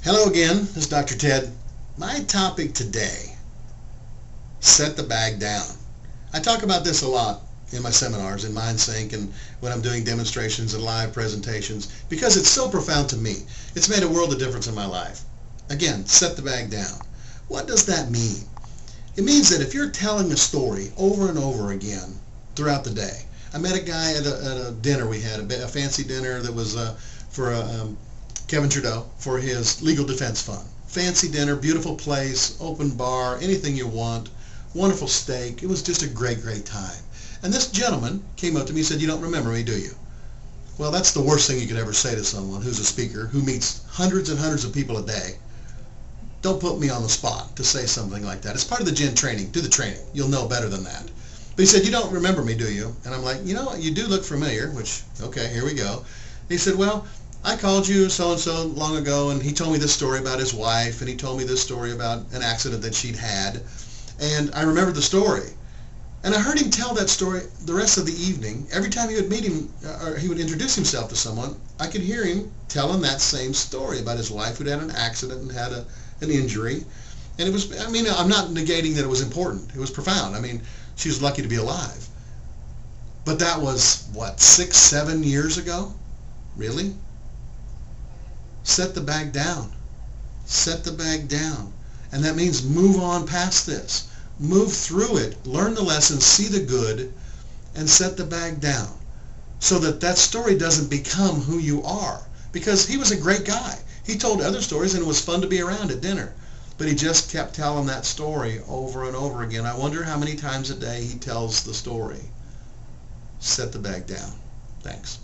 Hello again, this is Dr. Ted. My topic today, set the bag down. I talk about this a lot in my seminars, in MindSync, and when I'm doing demonstrations and live presentations, because it's so profound to me. It's made a world of difference in my life. Again, set the bag down. What does that mean? It means that if you're telling a story over and over again throughout the day. I met a guy at a dinner we had, a fancy dinner that was for Kevin Trudeau for his legal defense fund. Fancy dinner, beautiful place, open bar, anything you want, wonderful steak. It was just a great, great time. And this gentleman came up to me and said, "You don't remember me, do you?" Well, that's the worst thing you could ever say to someone who's a speaker, who meets hundreds and hundreds of people a day. Don't put me on the spot to say something like that. It's part of the Gen training. Do the training. You'll know better than that. But he said, "You don't remember me, do you?" And I'm like, "You know what? You do look familiar," which, okay, here we go. He said, "Well, I called you so-and-so long ago, and he told me this story about his wife, and he told me this story about an accident that she'd had, and I remembered the story." And I heard him tell that story the rest of the evening. Every time he would meet him, or he would introduce himself to someone, I could hear him telling that same story about his wife who'd had an accident and had an injury. And it was, I mean, I'm not negating that it was important. It was profound. I mean, she was lucky to be alive. But that was, what, 6, 7 years ago? Really? Set the bag down. Set the bag down. And that means move on past this. Move through it. Learn the lesson, see the good, and set the bag down. So that that story doesn't become who you are. Because he was a great guy. He told other stories and it was fun to be around at dinner. But he just kept telling that story over and over again. I wonder how many times a day he tells the story. Set the bag down. Thanks.